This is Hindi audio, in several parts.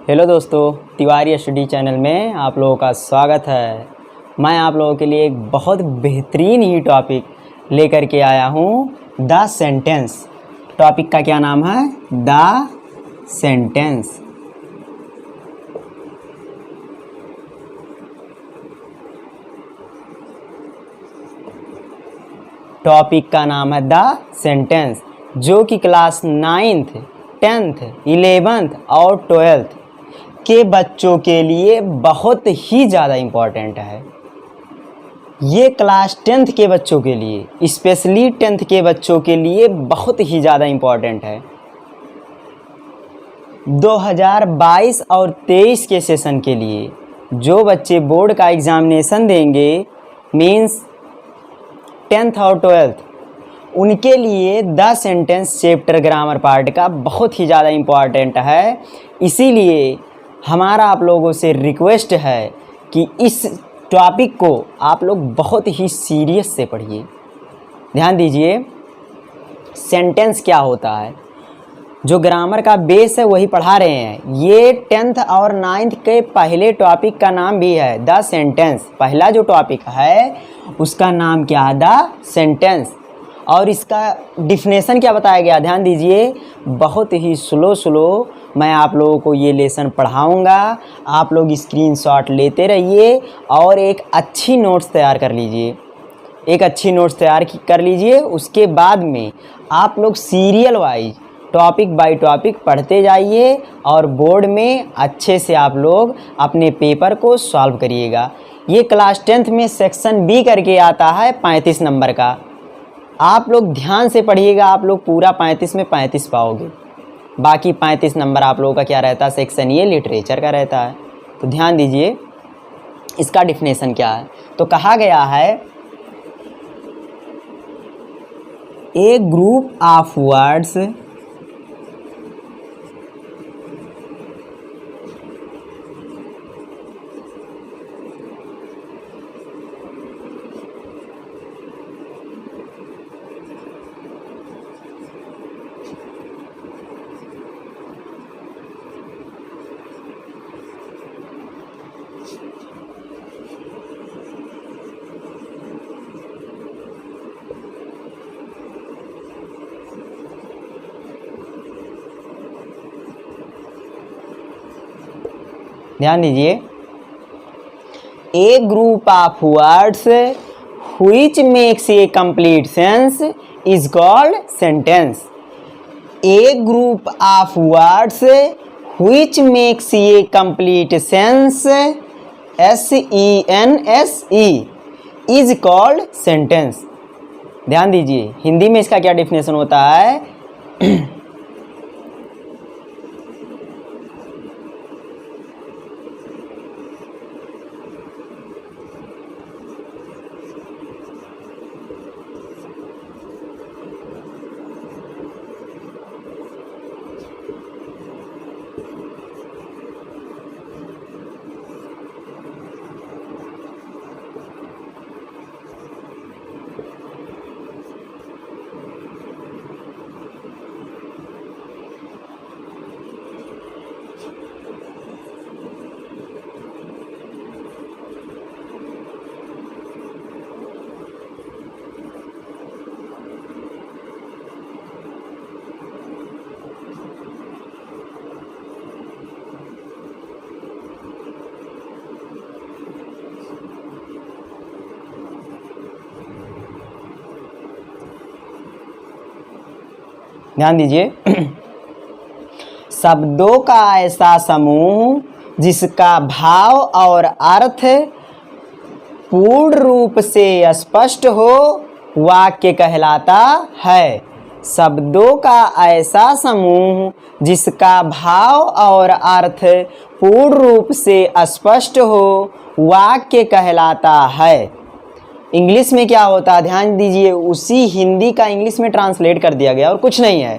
हेलो दोस्तों, तिवारी स्टडी चैनल में आप लोगों का स्वागत है। मैं आप लोगों के लिए एक बहुत बेहतरीन ही टॉपिक लेकर के आया हूँ, द सेंटेंस। टॉपिक का क्या नाम है? The sentence. टॉपिक का नाम है द सेंटेंस, जो कि क्लास 9th, 10th, 11th और 12th के बच्चों के लिए बहुत ही ज़्यादा इम्पॉर्टेंट है। ये क्लास 10th के बच्चों के लिए, स्पेशली 10th के बच्चों के लिए बहुत ही ज़्यादा इम्पॉर्टेंट है। 2022 और 23 के सेशन के लिए जो बच्चे बोर्ड का एग्ज़ामिनेशन देंगे, मीन्स 10th और 12th, उनके लिए the sentence chapter grammar part का बहुत ही ज़्यादा इम्पॉर्टेंट है। इसीलिए हमारा आप लोगों से रिक्वेस्ट है कि इस टॉपिक को आप लोग बहुत ही सीरियस से पढ़िए। ध्यान दीजिए, सेंटेंस क्या होता है, जो ग्रामर का बेस है वही पढ़ा रहे हैं। ये 10th और 9th के पहले टॉपिक का नाम भी है द सेंटेंस। पहला जो टॉपिक है उसका नाम क्या है? The sentence. और इसका डिफिनेशन क्या बताया गया? ध्यान दीजिए, बहुत ही स्लो मैं आप लोगों को ये लेसन पढ़ाऊंगा। आप लोग स्क्रीनशॉट लेते रहिए और एक अच्छी नोट्स तैयार कर लीजिए। उसके बाद में आप लोग serial wise, topic by topic पढ़ते जाइए और बोर्ड में अच्छे से आप लोग अपने पेपर को सॉल्व करिएगा। ये क्लास 10th में सेक्शन बी करके आता है 35 नंबर का। आप लोग ध्यान से पढ़िएगा, आप लोग पूरा 35 में 35 पाओगे। बाकी 35 नंबर आप लोगों का क्या रहता है? सेक्शन ये लिटरेचर का रहता है। तो ध्यान दीजिए, इसका डिफिनेशन क्या है। तो कहा गया है, ए ग्रुप ऑफ वर्ड्स ध्यान दीजिए, a group of words which makes a complete sense is called sentence. A group of words which makes a complete sense, SENSE, is called sentence. ध्यान दीजिए, हिंदी में इसका क्या डिफिनेशन होता है? ध्यान दीजिए, शब्दों का ऐसा समूह जिसका भाव और अर्थ पूर्ण रूप से स्पष्ट हो, वाक्य कहलाता है। शब्दों का ऐसा समूह जिसका भाव और अर्थ पूर्ण रूप से स्पष्ट हो, वाक्य कहलाता है। इंग्लिश में क्या होता है? ध्यान दीजिए, उसी हिंदी का इंग्लिश में ट्रांसलेट कर दिया गया और कुछ नहीं है।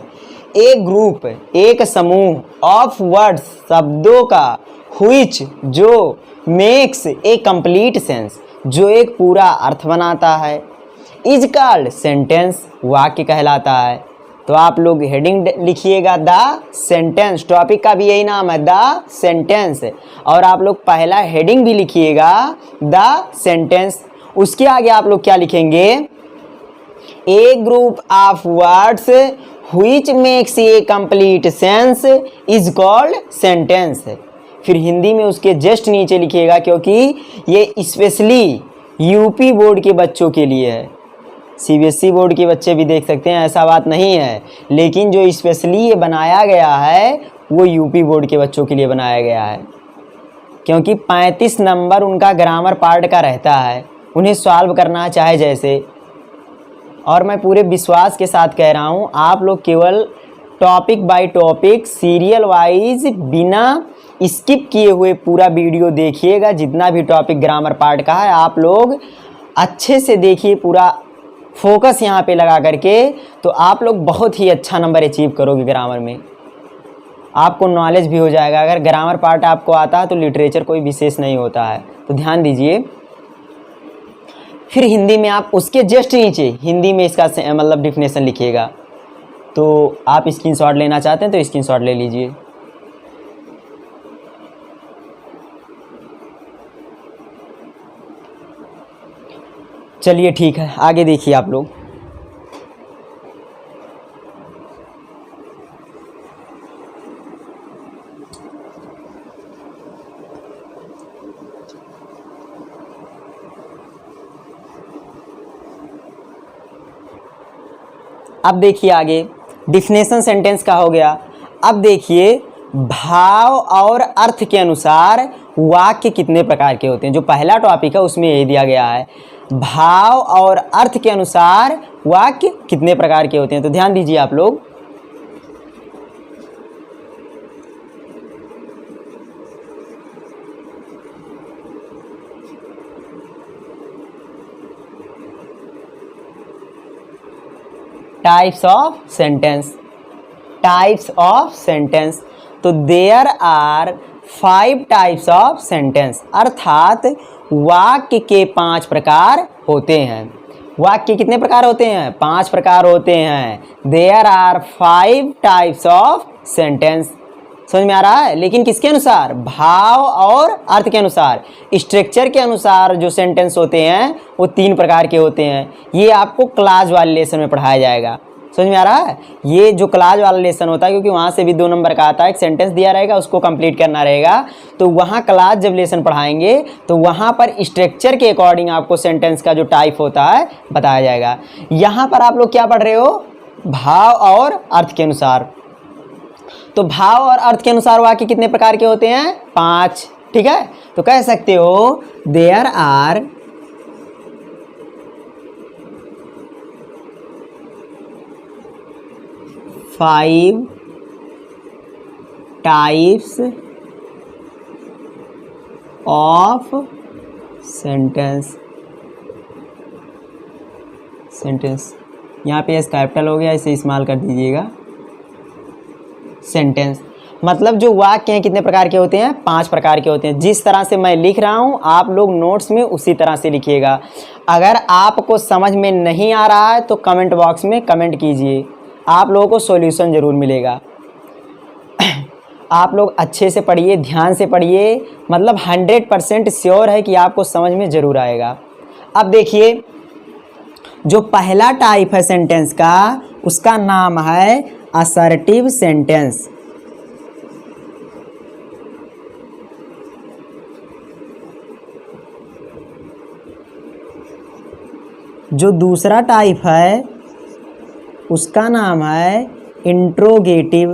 ए ग्रुप, एक समूह, ऑफ वर्ड्स, शब्दों का, व्हिच, जो, मेक्स ए कंप्लीट सेंस, जो एक पूरा अर्थ बनाता है, इज कॉल्ड सेंटेंस, वाक्य कहलाता है। तो आप लोग हेडिंग लिखिएगा द सेंटेंस, टॉपिक का भी यही नाम है द सेंटेंस, और आप लोग पहला हेडिंग भी लिखिएगा द सेंटेंस। उसके आगे आप लोग क्या लिखेंगे, a group of words which makes a complete sense is called sentence. फिर हिंदी में उसके जस्ट नीचे लिखिएगा, क्योंकि ये स्पेशली यूपी बोर्ड के बच्चों के लिए है। सीबीएसई बोर्ड के बच्चे भी देख सकते हैं, ऐसा बात नहीं है, लेकिन जो स्पेशली ये बनाया गया है वो यूपी बोर्ड के बच्चों के लिए बनाया गया है, क्योंकि 35 नंबर उनका ग्रामर पार्ट का रहता है, उन्हें सॉल्व करना चाहे जैसे। और मैं पूरे विश्वास के साथ कह रहा हूँ, आप लोग केवल topic by topic serial wise बिना स्किप किए हुए पूरा वीडियो देखिएगा। जितना भी टॉपिक ग्रामर पार्ट का है आप लोग अच्छे से देखिए, पूरा फोकस यहाँ पे लगा करके, तो आप लोग बहुत ही अच्छा नंबर अचीव करोगे ग्रामर में। आपको नॉलेज भी हो जाएगा। अगर ग्रामर पार्ट आपको आता है तो लिटरेचर कोई विशेष नहीं होता है, तो ध्यान दीजिए। फिर हिंदी में आप उसके जस्ट नीचे हिंदी में इसका मतलब डिफिनेशन लिखिएगा। तो आप स्क्रीनशॉट लेना चाहते हैं तो स्क्रीनशॉट ले लीजिए। चलिए ठीक है, आगे देखिए आप लोग। अब देखिए आगे, डिफिनेशन सेंटेंस का हो गया। अब देखिए भाव और अर्थ के अनुसार वाक्य कितने प्रकार के होते हैं। जो पहला टॉपिक है उसमें यही दिया गया है, भाव और अर्थ के अनुसार वाक्य कितने प्रकार के होते हैं। तो ध्यान दीजिए आप लोग। Types of sentence, types of sentence. तो there are 5 types of sentence, अर्थात वाक्य के 5 प्रकार होते हैं। वाक्य कितने प्रकार होते हैं? 5 प्रकार होते हैं। There are 5 types of sentence. समझ में आ रहा है? लेकिन किसके अनुसार? भाव और अर्थ के अनुसार। स्ट्रक्चर के अनुसार जो सेंटेंस होते हैं वो 3 प्रकार के होते हैं। ये आपको क्लास वाले लेसन में पढ़ाया जाएगा। समझ में आ रहा है? ये जो क्लास वाला लेसन होता है, क्योंकि वहाँ से भी 2 नंबर का आता है, एक सेंटेंस दिया रहेगा उसको कंप्लीट करना रहेगा, तो वहाँ क्लास जब लेसन पढ़ाएंगे तो वहाँ पर स्ट्रक्चर के अकॉर्डिंग आपको सेंटेंस का जो टाइप होता है बताया जाएगा। यहाँ पर आप लोग क्या पढ़ रहे हो? भाव और अर्थ के अनुसार। तो भाव और अर्थ के अनुसार वाक्य कितने प्रकार के होते हैं? 5। ठीक है, तो कह सकते हो there are 5 types of sentence. Sentence यहाँ पे एस कैपिटल हो गया, इसे इस्तेमाल कर दीजिएगा। सेंटेंस मतलब जो वाक्य हैं कितने प्रकार के होते हैं? 5 प्रकार के होते हैं। जिस तरह से मैं लिख रहा हूँ आप लोग नोट्स में उसी तरह से लिखिएगा। अगर आपको समझ में नहीं आ रहा है तो कमेंट बॉक्स में कमेंट कीजिए, आप लोगों को सॉल्यूशन ज़रूर मिलेगा। आप लोग अच्छे से पढ़िए, ध्यान से पढ़िए, मतलब 100% श्योर है कि आपको समझ में ज़रूर आएगा। अब देखिए जो पहला टाइप है सेंटेंस का, उसका नाम है असर्टिव सेंटेंस। जो दूसरा टाइप है उसका नाम है इंट्रोगेटिव।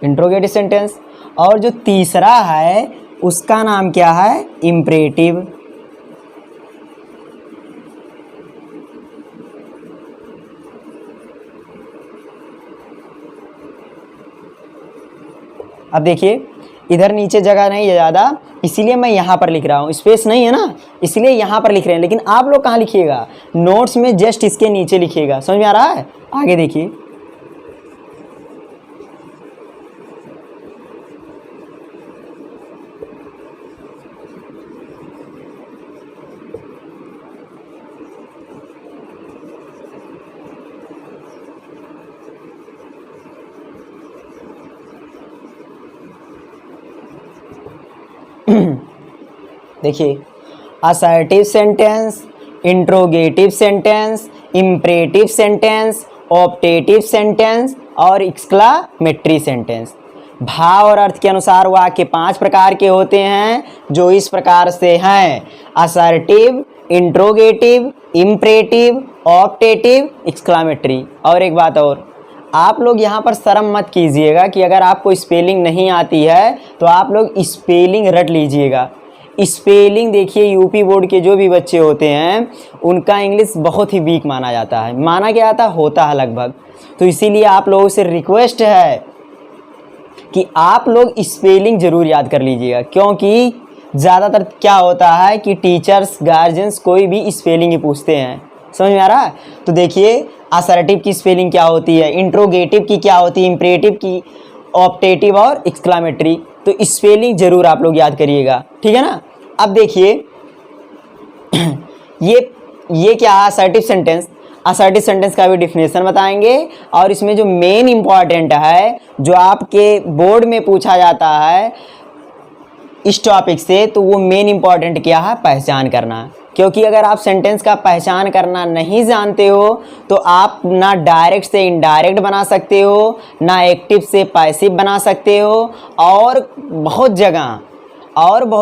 Interrogative sentence. और जो तीसरा है उसका नाम क्या है? इम्परेटिव। अब देखिए इधर नीचे जगह नहीं है ज़्यादा, इसीलिए मैं यहाँ पर लिख रहा हूँ, स्पेस नहीं है ना, इसलिए यहाँ पर लिख रहे हैं। लेकिन आप लोग कहाँ लिखिएगा? नोट्स में जस्ट इसके नीचे लिखिएगा। समझ में आ रहा है? आगे देखिए देखिए, assertive sentence, interrogative sentence, imperative sentence, optative sentence और एक्सक्लामेटरी सेंटेंस। भाव और अर्थ के अनुसार वाक्य 5 प्रकार के होते हैं, जो इस प्रकार से हैं: assertive, interrogative, imperative, optative, exclamatory. और एक बात और, आप लोग यहाँ पर शर्म मत कीजिएगा कि अगर आपको स्पेलिंग नहीं आती है तो आप लोग स्पेलिंग रट लीजिएगा। स्पेलिंग देखिए, यूपी बोर्ड के जो भी बच्चे होते हैं उनका इंग्लिश बहुत ही वीक माना जाता है, माना क्या जाता होता है लगभग। तो इसीलिए आप लोगों से रिक्वेस्ट है कि आप लोग स्पेलिंग ज़रूर याद कर लीजिएगा, क्योंकि ज़्यादातर क्या होता है कि टीचर्स, गार्जियंस कोई भी स्पेलिंग ही पूछते हैं। समझ में आ रहा है? तो देखिए, असर्टिव की स्पेलिंग क्या होती है, इंट्रोगेटिव की क्या होती है, इम्परेटिव की, ऑप्टेटिव और एक्सक्लामेटरी। तो स्पेलिंग ज़रूर आप लोग याद करिएगा, ठीक है ना। अब देखिए ये क्या है, असर्टिव सेंटेंस। असर्टिव सेंटेंस का भी डिफिनेशन बताएंगे, और इसमें जो मेन इंपॉर्टेंट है, जो आपके बोर्ड में पूछा जाता है इस टॉपिक से, तो वो मेन इंपॉर्टेंट क्या है, पहचान करना। क्योंकि अगर आप सेंटेंस का पहचान करना नहीं जानते हो तो आप ना डायरेक्ट से इनडायरेक्ट बना सकते हो, ना एक्टिव से पैसिव बना सकते हो, और बहुत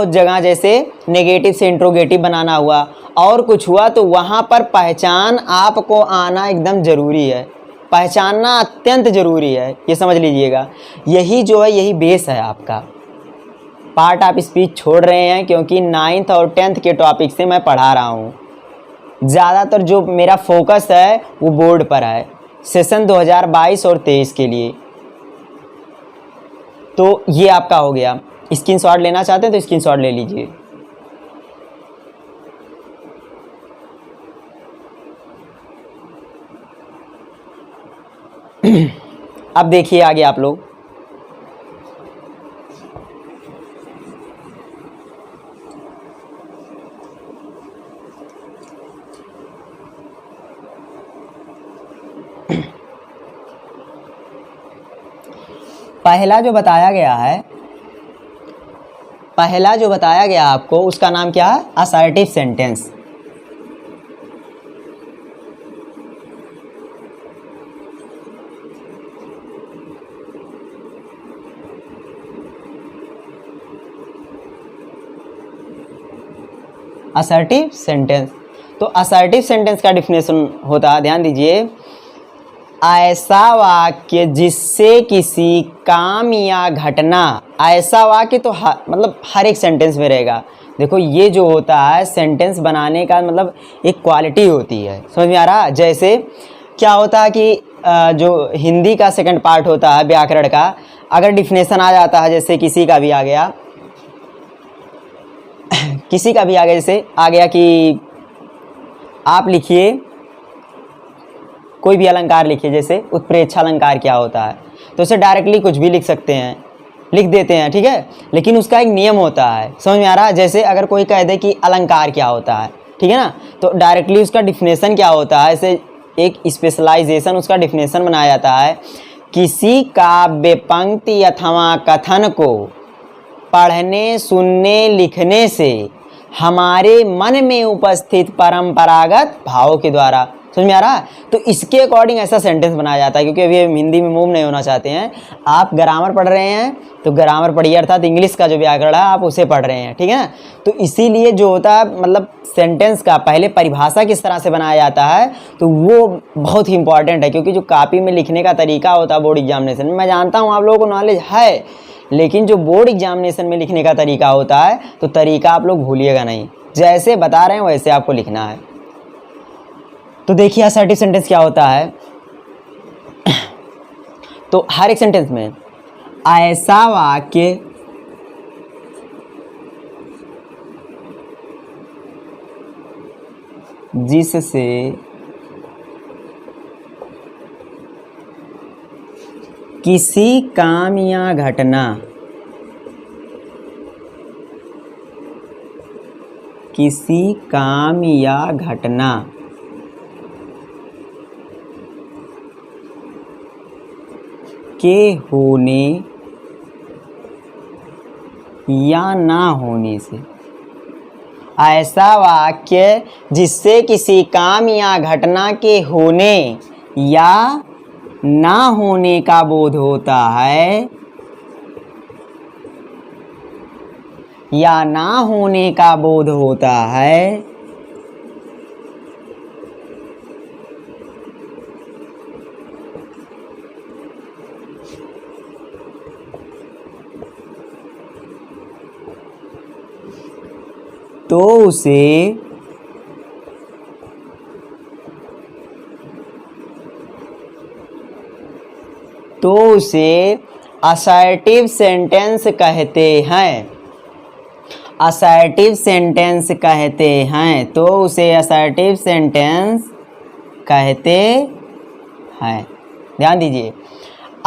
जगह जैसे नेगेटिव से इंट्रोगेटिव बनाना हुआ और कुछ हुआ, तो वहाँ पर पहचान आपको आना एकदम ज़रूरी है, पहचानना अत्यंत ज़रूरी है, ये समझ लीजिएगा। यही जो है, यही बेस है आपका। पार्ट आप स्पीच छोड़ रहे हैं क्योंकि 9th और 10th के टॉपिक से मैं पढ़ा रहा हूँ। ज़्यादातर जो मेरा फोकस है वो बोर्ड पर है, सेशन 2022 और 23 के लिए। तो ये आपका हो गया। स्क्रीनशॉट लेना चाहते हैं तो स्क्रीनशॉट ले लीजिए। अब देखिए आगे आप लोग, पहला जो बताया गया आपको, उसका नाम क्या है, असर्टिव सेंटेंस। असर्टिव सेंटेंस, तो असर्टिव सेंटेंस का डिफिनेशन होता है, ध्यान दीजिए, ऐसा वाक्य जिससे किसी काम या घटना, ऐसा वाक्य तो मतलब हर एक सेंटेंस में रहेगा। देखो, ये जो होता है सेंटेंस बनाने का मतलब एक क्वालिटी होती है, समझ में आ रहा। जैसे क्या होता है कि जो हिंदी का सेकंड पार्ट होता है व्याकरण का, अगर डिफिनेशन आ जाता है, जैसे किसी का भी आ गया जैसे आ गया कि आप लिखिए, कोई भी अलंकार लिखिए, जैसे उत्प्रेक्षा अलंकार क्या होता है, तो उसे डायरेक्टली कुछ भी लिख सकते हैं, लिख देते हैं, ठीक है। लेकिन उसका एक नियम होता है, समझ में आ रहा है। जैसे अगर कोई कह दे कि अलंकार क्या होता है, ठीक है ना, तो डायरेक्टली उसका डिफिनेशन क्या होता है, ऐसे एक स्पेशलाइजेशन उसका डिफिनेशन बनाया जाता है। किसी काव्य पंक्ति अथवा कथन को पढ़ने, सुनने, लिखने से हमारे मन में उपस्थित परंपरागत भावों के द्वारा, समझ में आ रहा है। तो इसके अकॉर्डिंग ऐसा सेंटेंस बनाया जाता है, क्योंकि अभी हम हिंदी में मूव नहीं होना चाहते हैं। आप ग्रामर पढ़ रहे हैं तो ग्रामर पढ़िए, अर्थात इंग्लिश का जो व्याकरण है आप उसे पढ़ रहे हैं, ठीक है ना। तो इसीलिए जो होता है, मतलब सेंटेंस का पहले परिभाषा किस तरह से बनाया जाता है, तो वो बहुत ही इंपॉर्टेंट है। क्योंकि जो कॉपी में लिखने का तरीका होता है बोर्ड एग्जामिनेशन में, मैं जानता हूँ आप लोगों को नॉलेज है, लेकिन जो बोर्ड एग्जामिनेशन में लिखने का तरीका होता है, तो तरीका आप लोग भूलिएगा नहीं, जैसे बता रहे हैं वैसे आपको लिखना है। तो देखिए असर्टिव सेंटेंस क्या होता है। तो हर एक सेंटेंस में ऐसा वाक्य जिससे किसी काम या घटना के होने या ना होने से, ऐसा वाक्य जिससे किसी काम या घटना के होने या ना होने का बोध होता है या ना होने का बोध होता है, तो उसे असर्टिव सेंटेंस कहते हैं। असर्टिव सेंटेंस कहते हैं, तो उसे असर्टिव सेंटेंस कहते हैं। ध्यान दीजिए,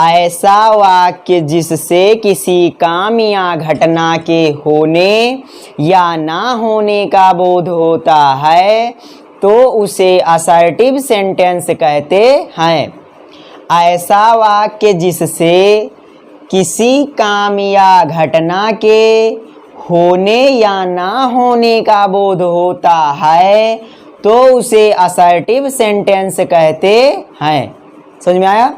ऐसा वाक्य जिससे किसी काम या घटना के होने या ना होने का बोध होता है, तो उसे असर्टिव सेंटेंस कहते हैं। ऐसा वाक्य जिससे किसी काम या घटना के होने या ना होने का बोध होता है, तो उसे असर्टिव सेंटेंस कहते हैं। समझ में आया?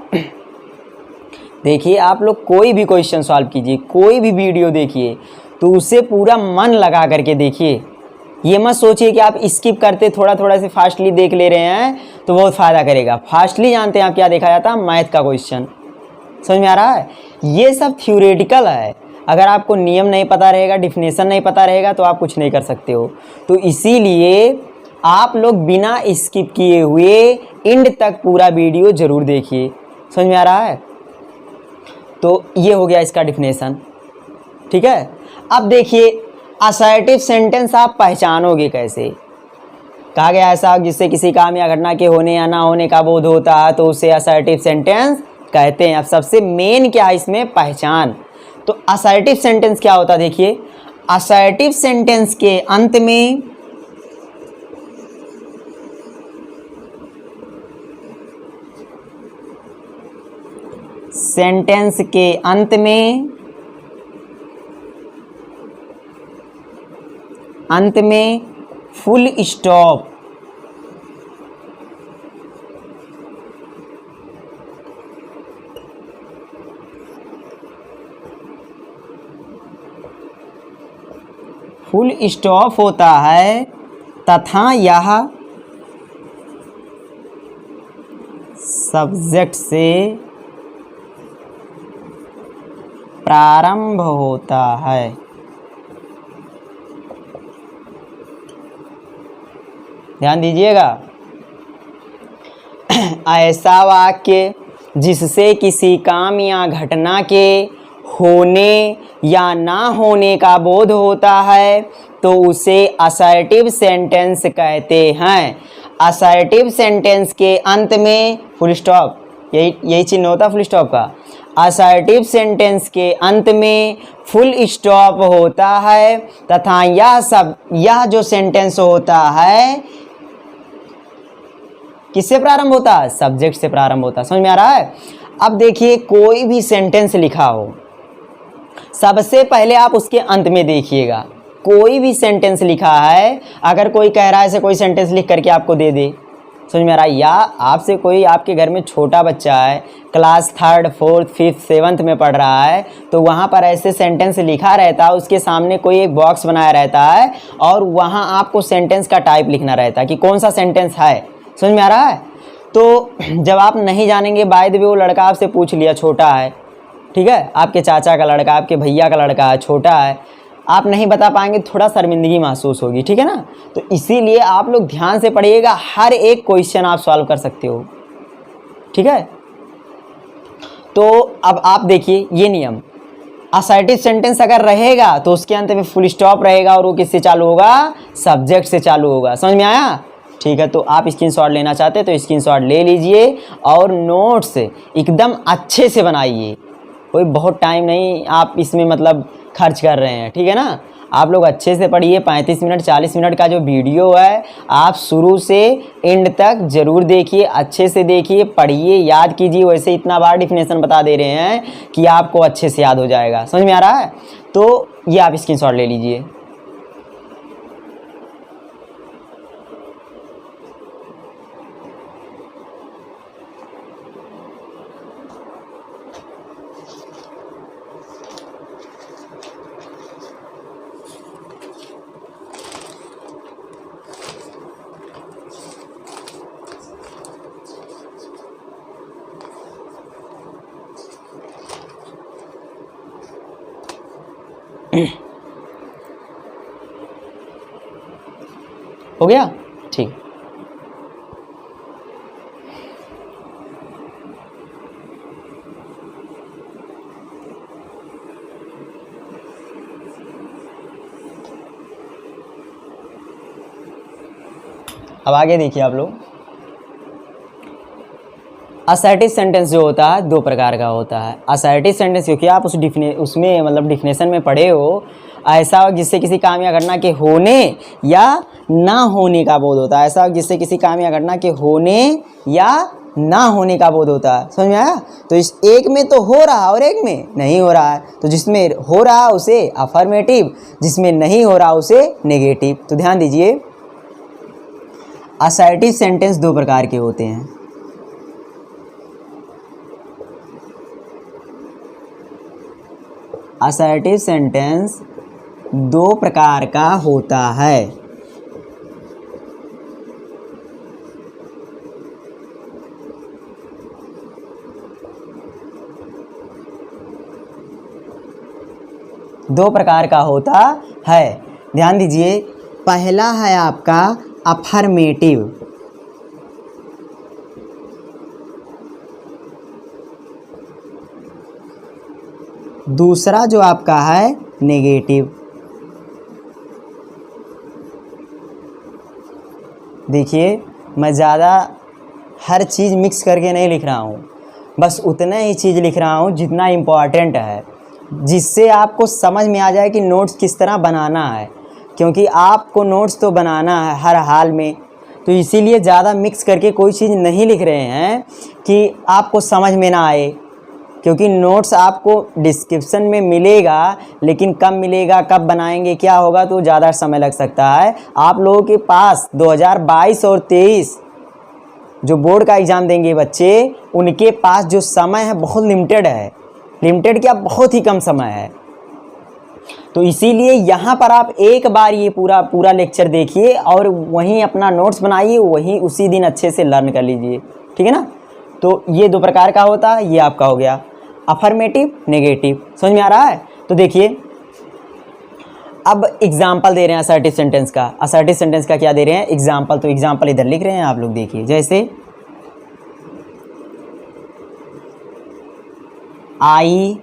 देखिए, आप लोग कोई भी क्वेश्चन सॉल्व कीजिए, कोई भी वीडियो देखिए, तो उसे पूरा मन लगा करके देखिए। ये मत सोचिए कि आप स्किप करते थोड़ा थोड़ा से फास्टली देख ले रहे हैं तो बहुत फ़ायदा करेगा। फास्टली जानते हैं आप क्या देखा जाता है? मैथ का क्वेश्चन। समझ में आ रहा है? ये सब थ्योरेटिकल है। अगर आपको नियम नहीं पता रहेगा, डिफिनेशन नहीं पता रहेगा, तो आप कुछ नहीं कर सकते हो। तो इसीलिए आप लोग बिना स्किप किए हुए एंड तक पूरा वीडियो ज़रूर देखिए। समझ में आ रहा है? तो ये हो गया इसका डिफिनेशन। ठीक है, अब देखिए असर्टिव सेंटेंस आप पहचानोगे कैसे? कहा गया ऐसा जिससे किसी काम या घटना के होने या ना होने का बोध होता है, तो उसे असर्टिव सेंटेंस कहते हैं। अब सबसे मेन क्या है इसमें? पहचान। तो असर्टिव सेंटेंस क्या होता है? देखिए, असर्टिव सेंटेंस के अंत में अंत में फुल स्टॉप, फुल स्टॉप होता है तथा यह सब्जेक्ट से प्रारंभ होता है। ध्यान दीजिएगा, ऐसा वाक्य जिससे किसी काम या घटना के होने या ना होने का बोध होता है, तो उसे असर्टिव सेंटेंस कहते हैं। असर्टिव सेंटेंस के अंत में फुल स्टॉप, यही चिन्ह होता है फुल स्टॉप का। असर्टिव सेंटेंस के अंत में फुल स्टॉप होता है तथा यह जो सेंटेंस होता है किससे प्रारंभ होता है? सब्जेक्ट से प्रारंभ होता है। समझ में आ रहा है? अब देखिए, कोई भी सेंटेंस लिखा हो, सबसे पहले आप उसके अंत में देखिएगा। कोई भी सेंटेंस लिखा है, अगर कोई कह रहा है ऐसे कोई सेंटेंस लिख करके आपको दे दे, समझ में आ रहा है? या आपसे कोई आपके घर में छोटा बच्चा है, class 3rd 4th 5th 7th में पढ़ रहा है, तो वहाँ पर ऐसे सेंटेंस लिखा रहता है, उसके सामने कोई एक बॉक्स बनाया रहता है और वहाँ आपको सेंटेंस का टाइप लिखना रहता है कि कौन सा सेंटेंस है। समझ में आ रहा है? तो जब आप नहीं जानेंगे, बाय द वे वो लड़का आपसे पूछ लिया, छोटा है, ठीक है, आपके चाचा का लड़का, आपके भैया का लड़का है, छोटा है, आप नहीं बता पाएंगे, थोड़ा शर्मिंदगी महसूस होगी। ठीक है ना? तो इसीलिए आप लोग ध्यान से पढ़िएगा, हर एक क्वेश्चन आप सॉल्व कर सकते हो। ठीक है? तो अब आप देखिए ये नियम, असर्टिव सेंटेंस अगर रहेगा तो उसके अंत में फुल स्टॉप रहेगा और वो किससे चालू होगा? सब्जेक्ट से चालू होगा। समझ में आया? ठीक है, तो आप स्क्रीनशॉट लेना चाहते हैं तो स्क्रीनशॉट ले लीजिए और नोट्स एकदम अच्छे से बनाइए। कोई बहुत टाइम नहीं आप इसमें मतलब खर्च कर रहे हैं। ठीक है ना? आप लोग अच्छे से पढ़िए। 35 मिनट 40 मिनट का जो वीडियो है आप शुरू से एंड तक ज़रूर देखिए, अच्छे से देखिए, पढ़िए, याद कीजिए। वैसे इतना बार डिफिनेशन बता दे रहे हैं कि आपको अच्छे से याद हो जाएगा। समझ में आ रहा है? तो ये आप स्क्रीनशॉट ले लीजिए। हो गया? ठीक। अब आगे देखिए आप लोग, असर्टिव सेंटेंस जो होता है दो प्रकार का होता है। असर्टिव सेंटेंस क्योंकि आप उसमें मतलब डिफिनेशन में पढ़े हो, ऐसा जिससे किसी काम या घटना के होने या ना होने का बोध होता है। ऐसा जिससे किसी काम या घटना के होने या ना होने का बोध होता है। समझ में आया? तो इस एक में तो हो रहा और एक में नहीं हो रहा है, तो जिसमें हो रहा उसे अफर्मेटिव, जिसमें नहीं हो रहा उसे नेगेटिव। तो ध्यान दीजिए, असर्टिव सेंटेंस दो प्रकार के होते हैं। असर्टिव सेंटेंस दो प्रकार का होता है। दो प्रकार का होता है। ध्यान दीजिए, पहला है आपका अफर्मेटिव, दूसरा जो आपका है नेगेटिव। देखिए, मैं ज़्यादा हर चीज़ मिक्स करके नहीं लिख रहा हूँ, बस उतना ही चीज़ लिख रहा हूँ जितना इम्पोर्टेंट है, जिससे आपको समझ में आ जाए कि नोट्स किस तरह बनाना है, क्योंकि आपको नोट्स तो बनाना है हर हाल में। तो इसीलिए ज़्यादा मिक्स करके कोई चीज़ नहीं लिख रहे हैं कि आपको समझ में ना आए, क्योंकि नोट्स आपको डिस्क्रिप्शन में मिलेगा, लेकिन कब मिलेगा, कब बनाएंगे, क्या होगा, तो ज़्यादा समय लग सकता है। आप लोगों के पास 2022 और 23 जो बोर्ड का एग्ज़ाम देंगे बच्चे, उनके पास जो समय है बहुत लिमिटेड है। लिमिटेड क्या, बहुत ही कम समय है। तो इसीलिए यहाँ पर आप एक बार ये पूरा लेक्चर देखिए और वहीं अपना नोट्स बनाइए, वहीं उसी दिन अच्छे से लर्न कर लीजिए। ठीक है ना? तो ये दो प्रकार का होता है। ये आपका हो गया अफर्मेटिव, नेगेटिव। समझ में आ रहा है? तो देखिए, अब एग्जाम्पल दे रहे हैं असर्टिव सेंटेंस का। असर्टिव सेंटेंस का क्या दे रहे हैं? एग्जाम्पल। तो एग्जाम्पल इधर लिख रहे हैं आप लोग, देखिए। जैसे आई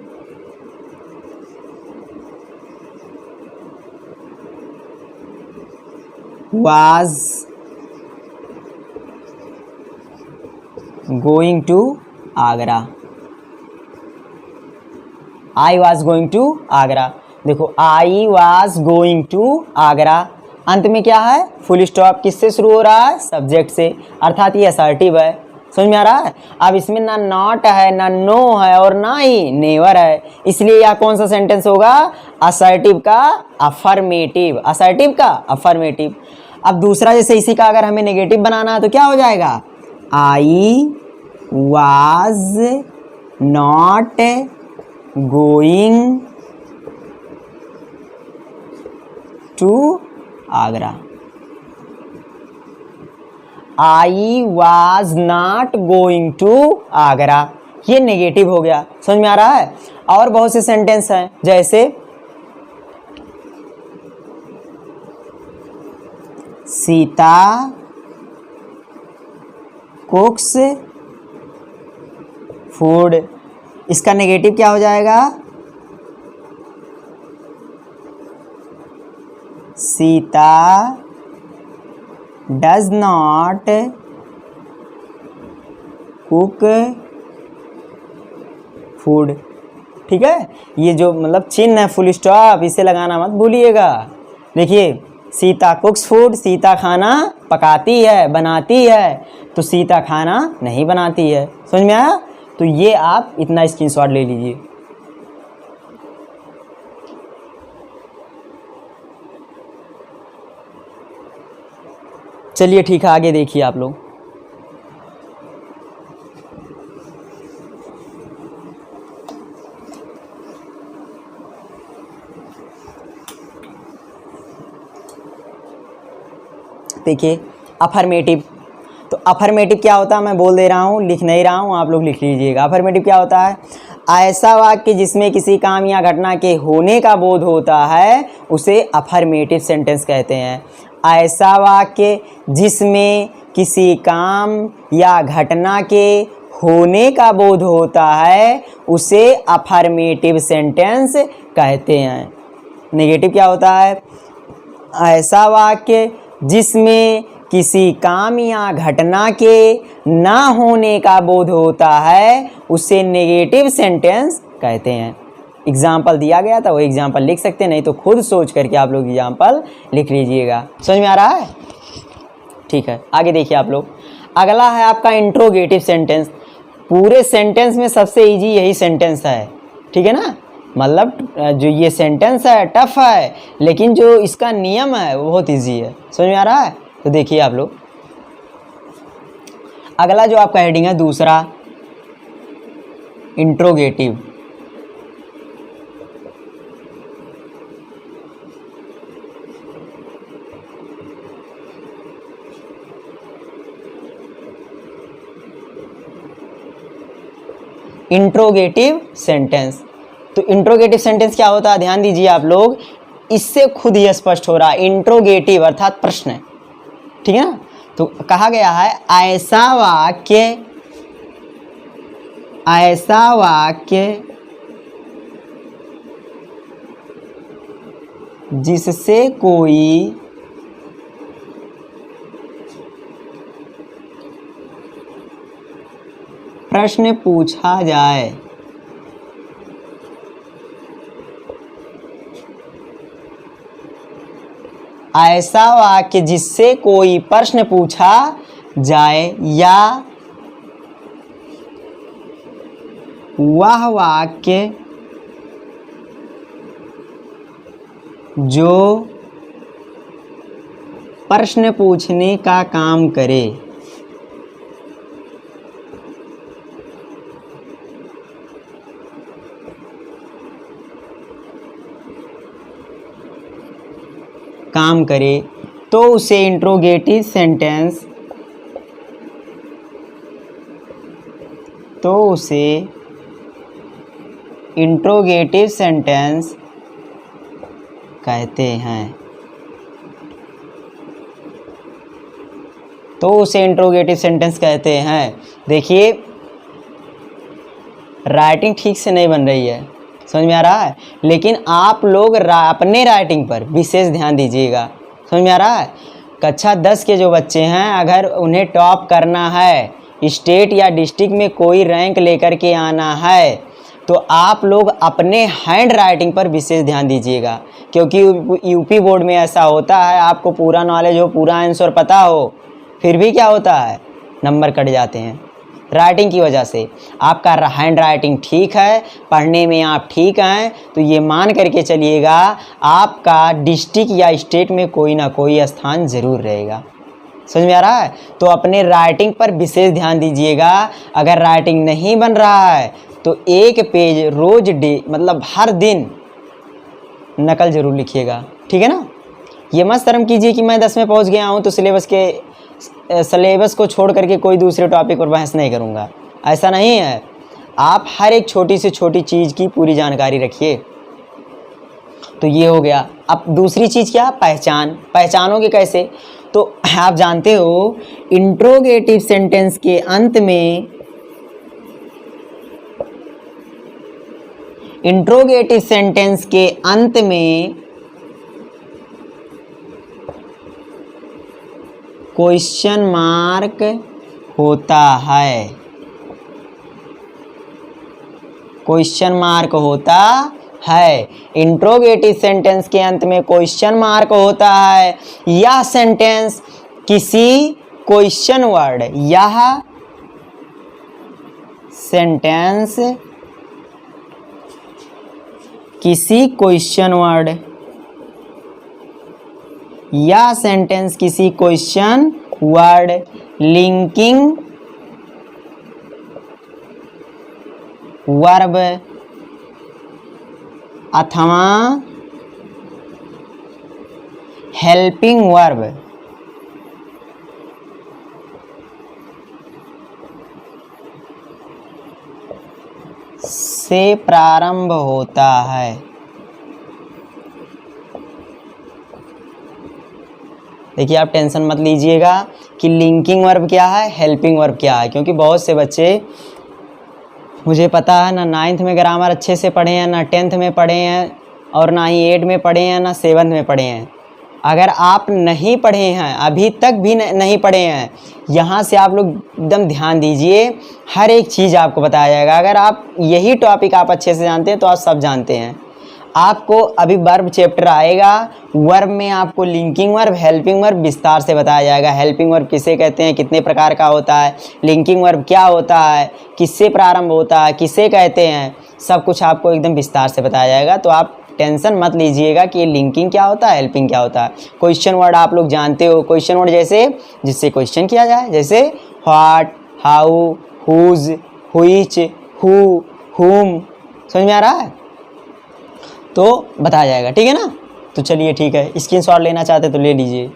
was going to Agra. I was going to Agra. देखो, I was going to Agra, अंत में क्या है? Full stop. किससे शुरू हो रहा है? सब्जेक्ट से, अर्थात ये असर्टिव है। समझ में आ रहा है? अब इसमें ना नॉट है, ना नो है और ना ही नेवर है, इसलिए यह कौन सा सेंटेंस होगा? असर्टिव का अफर्मेटिव। असर्टिव का अफर्मेटिव। अब दूसरा, जैसे इसी का अगर हमें नेगेटिव बनाना है तो क्या हो जाएगा? I was not going to Agra. I was not going to Agra, ये नेगेटिव हो गया। समझ में आ रहा है? और बहुत से सेंटेंस हैं, जैसे सीता कुक्स फूड, इसका नेगेटिव क्या हो जाएगा? Sita does not cook food. ठीक है? ये जो मतलब चिन्ह है फुल स्टॉप, इसे लगाना मत भूलिएगा। देखिए, सीता कुक्स फूड, सीता खाना पकाती है, बनाती है, तो सीता खाना नहीं बनाती है। समझ में आया? तो ये आप इतना स्क्रीनशॉट ले लीजिए। चलिए ठीक है, आगे देखिए आप लोग। देखिए, अफर्मेटिव। तो अफर्मेटिव क्या होता है, मैं बोल दे रहा हूँ, लिख नहीं रहा हूँ, आप लोग लिख लीजिएगा। अफर्मेटिव क्या होता है? ऐसा वाक्य जिसमें किसी काम या घटना के होने का बोध होता है, उसे अफर्मेटिव सेंटेंस कहते हैं। ऐसा वाक्य जिसमें किसी काम या घटना के होने का बोध होता है उसे अफर्मेटिव सेंटेंस कहते हैं। नेगेटिव क्या होता है? ऐसा वाक्य जिसमें किसी काम या घटना के ना होने का बोध होता है उसे नेगेटिव सेंटेंस कहते हैं। एग्जाम्पल दिया गया था, वो एग्जाम्पल लिख सकते हैं, नहीं तो खुद सोच करके आप लोग एग्जाम्पल लिख लीजिएगा। समझ में आ रहा है? ठीक है, आगे देखिए आप लोग। अगला है आपका इंट्रोगेटिव सेंटेंस। पूरे सेंटेंस में सबसे इजी यही सेंटेंस है, ठीक है ना। मतलब जो ये सेंटेंस है टफ है, लेकिन जो इसका नियम है वो बहुत इजी है। समझ में आ रहा है? तो देखिए आप लोग, अगला जो आपका हेडिंग है दूसरा, इंट्रोगेटिव। Interrogative sentence. तो इंट्रोगेटिव सेंटेंस क्या होता है, ध्यान दीजिए आप लोग, इससे खुद ही स्पष्ट हो रहा है। इंट्रोगेटिव अर्थात प्रश्न, ठीक है ना। तो कहा गया है ऐसा वाक्य जिससे कोई प्रश्न पूछा जाए। ऐसा वाक्य जिससे कोई प्रश्न पूछा जाए या वह वाक्य जो प्रश्न पूछने का काम करे। तो उसे इंट्रोगेटिव सेंटेंस कहते हैं। देखिए राइटिंग ठीक से नहीं बन रही है, समझ में आ रहा है, लेकिन आप लोग अपने राइटिंग पर विशेष ध्यान दीजिएगा। समझ में आ रहा है? कक्षा 10 के जो बच्चे हैं, अगर उन्हें टॉप करना है, स्टेट या डिस्ट्रिक्ट में कोई रैंक लेकर के आना है, तो आप लोग अपने हैंड राइटिंग पर विशेष ध्यान दीजिएगा। क्योंकि यूपी बोर्ड में ऐसा होता है, आपको पूरा नॉलेज हो, पूरा आंसर पता हो, फिर भी क्या होता है, नंबर कट जाते हैं राइटिंग की वजह से। आपका हैंड राइटिंग ठीक है, पढ़ने में आप ठीक हैं, तो ये मान करके चलिएगा आपका डिस्ट्रिक्ट या स्टेट में कोई ना कोई स्थान ज़रूर रहेगा। समझ में आ रहा है? तो अपने राइटिंग पर विशेष ध्यान दीजिएगा। अगर राइटिंग नहीं बन रहा है तो एक पेज रोज मतलब हर दिन नकल ज़रूर लिखिएगा, ठीक है ना। ये मत शर्म कीजिए कि मैं 10 में पहुँच गया हूँ तो सिलेबस को छोड़ करके कोई दूसरे टॉपिक पर बहस नहीं करूँगा, ऐसा नहीं है। आप हर एक छोटी से छोटी चीज़ की पूरी जानकारी रखिए। तो ये हो गया। अब दूसरी चीज़ क्या, पहचानोगे कैसे? तो आप जानते हो इंट्रोगेटिव सेंटेंस के अंत में क्वेश्चन मार्क होता है। इंट्रोगेटिव सेंटेंस के अंत में क्वेश्चन मार्क होता है। यह सेंटेंस किसी क्वेश्चन वर्ड लिंकिंग वर्ब अथवा हेल्पिंग वर्ब से प्रारंभ होता है। देखिए आप टेंशन मत लीजिएगा कि लिंकिंग वर्ब क्या है, हेल्पिंग वर्ब क्या है, क्योंकि बहुत से बच्चे, मुझे पता है ना 9th में ग्रामर अच्छे से पढ़े हैं, ना 10th में पढ़े हैं, और ना ही 8 में पढ़े हैं, ना 7th में पढ़े हैं। अगर आप नहीं पढ़े हैं, अभी तक भी नहीं पढ़े हैं, यहाँ से आप लोग एकदम ध्यान दीजिए, हर एक चीज़ आपको बताया जाएगा। अगर आप यही टॉपिक आप अच्छे से जानते हैं तो आप सब जानते हैं। आपको अभी वर्ब चैप्टर आएगा, वर्ब में आपको लिंकिंग वर्ब, हेल्पिंग वर्ब विस्तार से बताया जाएगा। हेल्पिंग वर्ब किसे कहते हैं, कितने प्रकार का होता है, लिंकिंग वर्ब क्या होता है, किससे प्रारंभ होता है, किसे कहते हैं, सब कुछ आपको एकदम विस्तार से बताया जाएगा। तो आप टेंशन मत लीजिएगा कि ये लिंकिंग क्या होता है, हेल्पिंग क्या होता है। क्वेश्चन वर्ड आप लोग जानते हो, क्वेश्चन वर्ड जैसे जिससे क्वेश्चन किया जाए, जैसे what, how, whose, which, who, whom, समझ में आ रहा है, तो बताया जाएगा, ठीक है ना। तो चलिए ठीक है, स्क्रीनशॉट लेना चाहते तो ले लीजिए।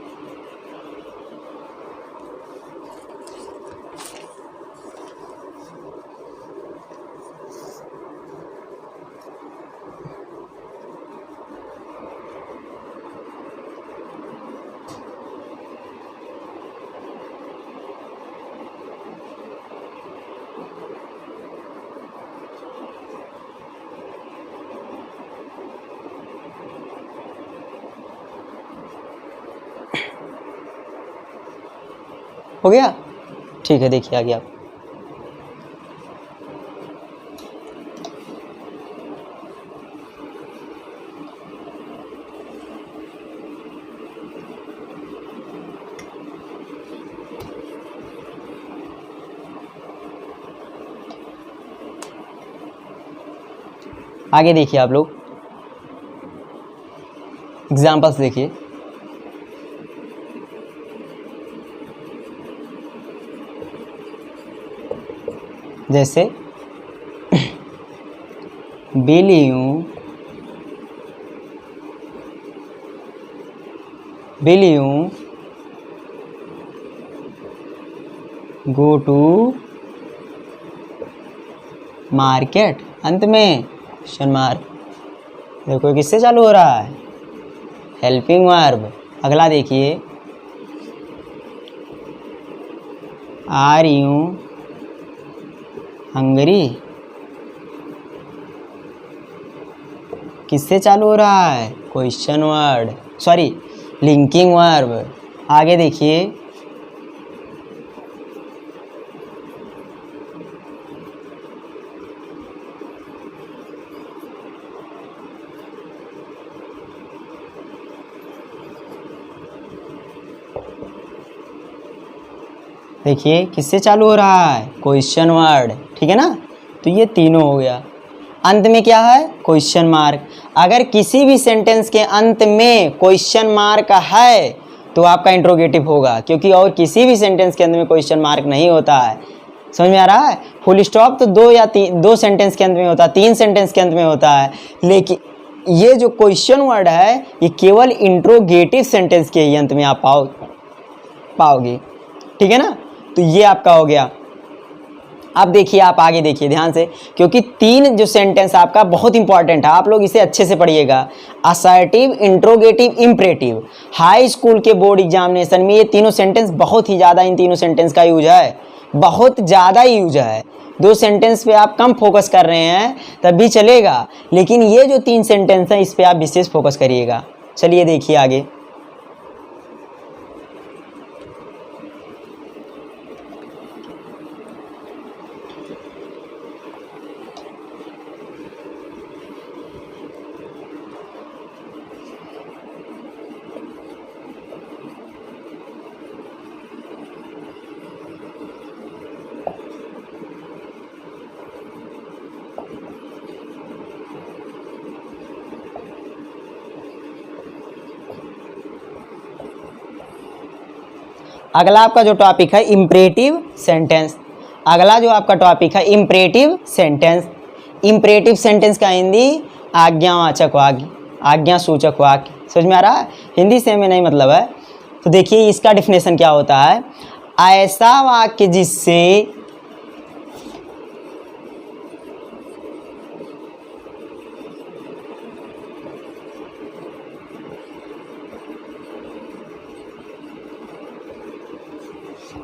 हो गया, ठीक है, देखिए आगे आप। आगे देखिए आप लोग, एग्जाम्पल्स देखिए। जैसे will you go to market, अंत में क्वेश्चन मार्क। देखो किससे चालू हो रहा है, हेल्पिंग वर्ब। अगला देखिए, आर यू हंगरी, किससे चालू हो रहा है, question word, sorry linking verb. आगे देखिए, देखिए किससे चालू हो रहा है, क्वेश्चन वर्ड, ठीक है ना। तो ये तीनों हो गया। अंत में क्या है, क्वेश्चन मार्क। अगर किसी भी सेंटेंस के अंत में क्वेश्चन मार्क है तो आपका इंट्रोगेटिव होगा, क्योंकि और किसी भी सेंटेंस के अंत में क्वेश्चन मार्क नहीं होता है। समझ में आ रहा है। फुल स्टॉप तो दो सेंटेंस के अंत में होता है, 3 सेंटेंस के अंत में होता है, लेकिन ये जो क्वेश्चन वर्ड है ये केवल इंट्रोगेटिव सेंटेंस के ही अंत में आप पाओगे, ठीक है ना। तो ये आपका हो गया। अब देखिए, आप आगे देखिए ध्यान से, क्योंकि 3 जो सेंटेंस आपका बहुत इंपॉर्टेंट है, आप लोग इसे अच्छे से पढ़िएगा। Assertive, interrogative, imperative. High school के बोर्ड एग्जामिनेशन में ये तीनों सेंटेंस बहुत ही ज़्यादा, इन तीनों सेंटेंस का यूज है, बहुत ज़्यादा यूज है। 2 सेंटेंस पे आप कम फोकस कर रहे हैं तब भी चलेगा, लेकिन ये जो 3 सेंटेंस हैं इस पर आप विशेष फोकस करिएगा। चलिए देखिए आगे। अगला आपका जो टॉपिक है इम्परेटिव सेंटेंस। अगला जो आपका टॉपिक है इम्परेटिव सेंटेंस। इम्परेटिव सेंटेंस का हिंदी आज्ञावाचक वाक्य, आज्ञा सूचक वाक्य। समझ में आ रहा है, हिंदी से हमें नहीं मतलब है। तो देखिए इसका डिफिनेशन क्या होता है, ऐसा वाक्य जिससे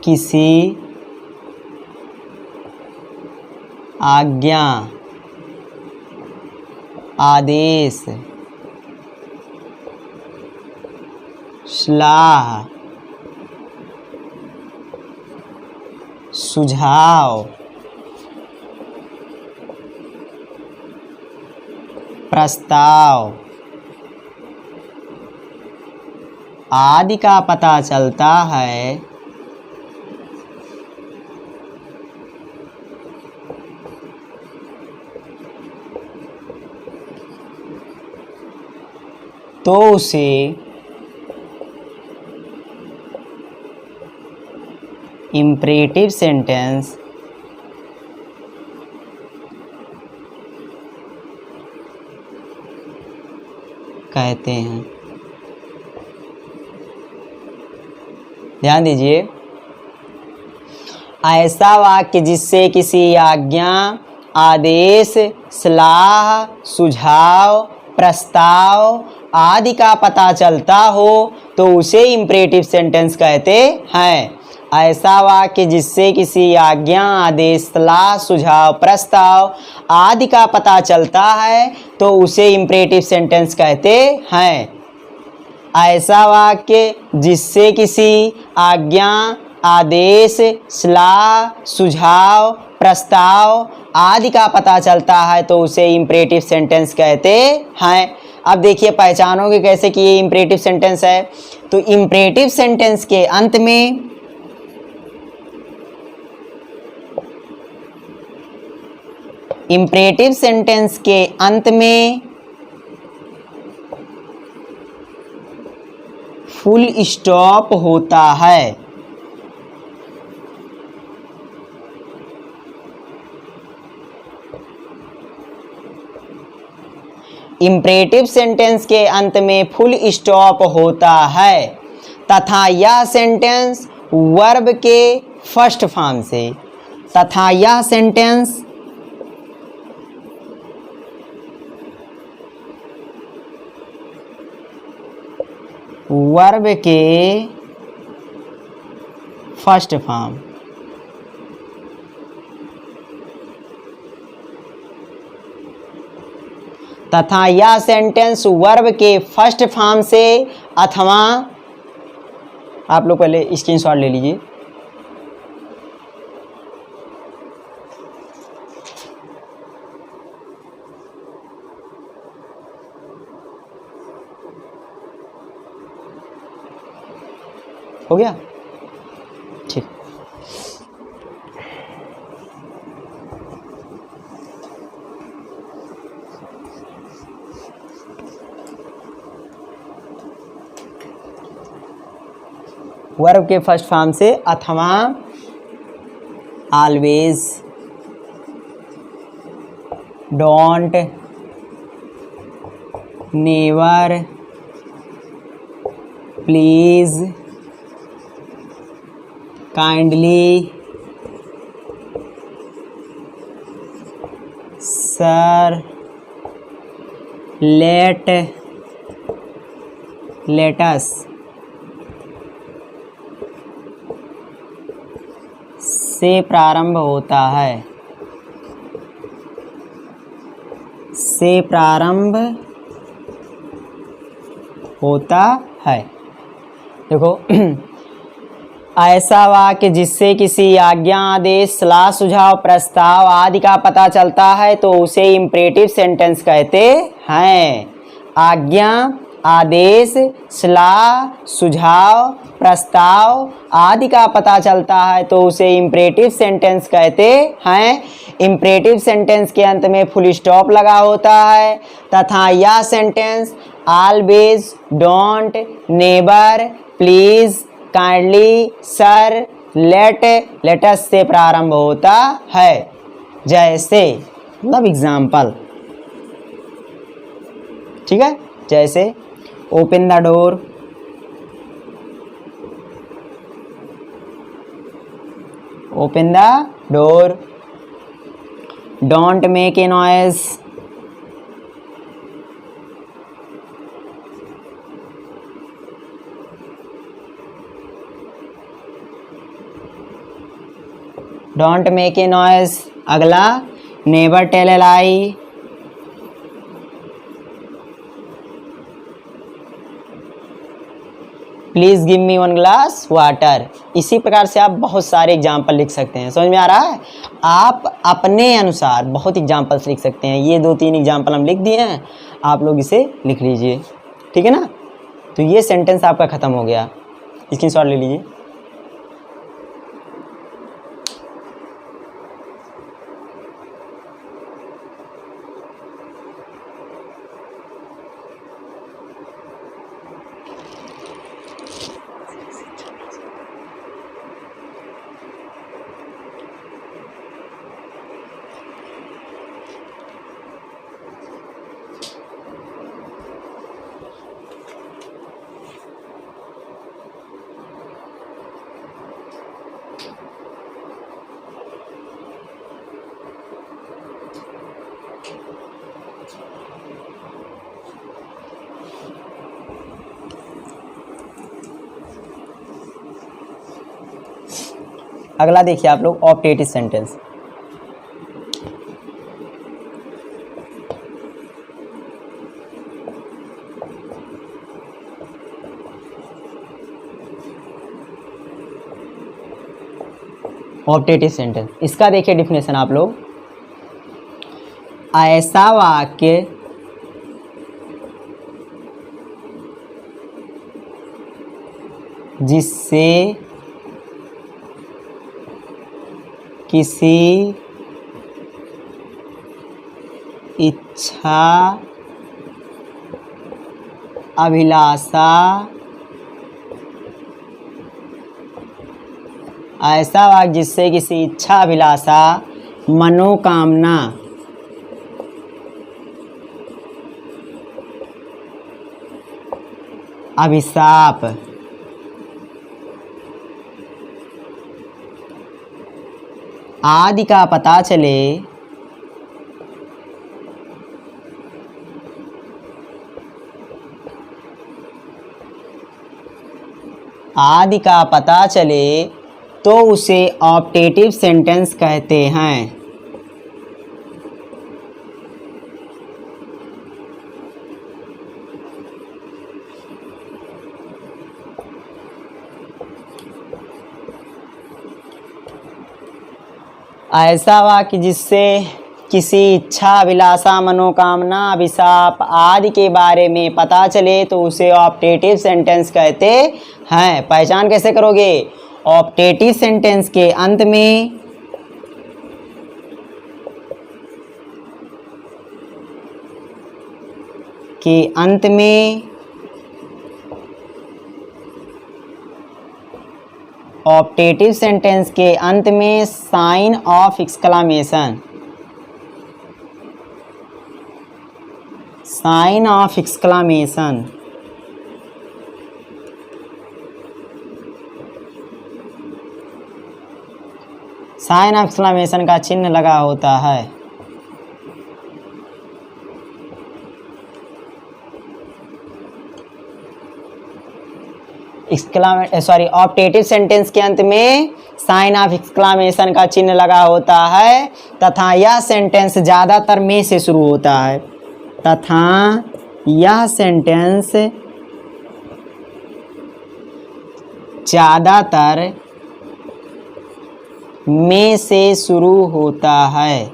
किसी आज्ञा, आदेश, सलाह, सुझाव, प्रस्ताव आदि का पता चलता है तो उसे इम्परेटिव सेंटेंस कहते हैं। ध्यान दीजिए, ऐसा वाक्य जिससे किसी आज्ञा, आदेश, सलाह, सुझाव, प्रस्ताव आदि का पता चलता हो तो उसे इम्परेटिव सेंटेंस कहते हैं। ऐसा वाक्य जिससे किसी आज्ञा, आदेश, सलाह, सुझाव, प्रस्ताव आदि का पता चलता है तो उसे इम्परेटिव सेंटेंस कहते हैं। ऐसा वाक्य जिससे किसी आज्ञा, आदेश, सलाह, सुझाव, प्रस्ताव आदि का पता चलता है तो उसे इम्परेटिव सेंटेंस कहते हैं। अब देखिए पहचानोगे कैसे कि ये इम्परेटिव सेंटेंस है। तो इम्परेटिव सेंटेंस के अंत में इम्परेटिव सेंटेंस के अंत में फुल स्टॉप होता है। इम्परेटिव सेंटेंस के अंत में फुल स्टॉप होता है तथा यह सेंटेंस वर्ब के फर्स्ट फॉर्म से तथा यह सेंटेंस वर्ब के फर्स्ट फॉर्म तथा यह सेंटेंस वर्ब के फर्स्ट फॉर्म से अथवा, आप लोग पहले स्क्रीनशॉट ले लीजिए। हो गया? ठीक। वर्ब के फर्स्ट फॉर्म से अथवा, always, don't, never, please, kindly, sir, let, let's से प्रारंभ होता है। से प्रारंभ होता है। देखो ऐसा वाक्य जिससे किसी आज्ञा, आदेश, सलाह, सुझाव, प्रस्ताव आदि का पता चलता है तो उसे इम्परेटिव सेंटेंस कहते हैं। आज्ञा, आदेश, सलाह, सुझाव, प्रस्ताव आदि का पता चलता है तो उसे इम्परेटिव सेंटेंस कहते हैं। इम्परेटिव सेंटेंस के अंत में फुल स्टॉप लगा होता है तथा यह sentence always, don't, never, please, kindly, sir, let, let's से प्रारंभ होता है। जैसे, मतलब एग्जाम्पल, ठीक है। जैसे open the door, open the door, don't make a noise, don't make a noise. अगला, never tell a lie. Please give me 1 glass water. इसी प्रकार से आप बहुत सारे एग्जाम्पल लिख सकते हैं। समझ में आ रहा है? आप अपने अनुसार बहुत एग्जाम्पल्स लिख सकते हैं। ये 2-3 एग्जाम्पल हम लिख दिए हैं, आप लोग इसे लिख लीजिए, ठीक है ना। तो ये सेंटेंस आपका ख़त्म हो गया, स्क्रीनशॉट ले लीजिए। अगला देखिए आप लोग, ऑप्टेटिव सेंटेंस। ऑप्टेटिव सेंटेंस, इसका देखिए डिफिनेशन आप लोग। ऐसा वाक्य जिससे किसी इच्छा, अभिलाषा, ऐसा वाक्य जिससे किसी इच्छा, अभिलाषा, मनोकामना, अभिशाप, आदि का पता चले, आदि का पता चले तो उसे ऑप्टेटिव सेंटेंस कहते हैं। ऐसा वाक्य जिससे किसी इच्छा, अभिलाषा, मनोकामना, अभिशाप आदि के बारे में पता चले तो उसे ऑप्टेटिव सेंटेंस कहते हैं। पहचान कैसे करोगे? ऑप्टेटिव सेंटेंस के अंत में ऑप्टेटिव सेंटेंस के अंत में sign of exclamation, sign of exclamation, sign of exclamation का चिन्ह लगा होता है। ऑप्टेटिव सेंटेंस के अंत में साइन ऑफ एक्सक्लामेशन का चिन्ह लगा होता है तथा यह सेंटेंस ज़्यादातर में से शुरू होता है, तथा यह सेंटेंस ज़्यादातर में से शुरू होता है,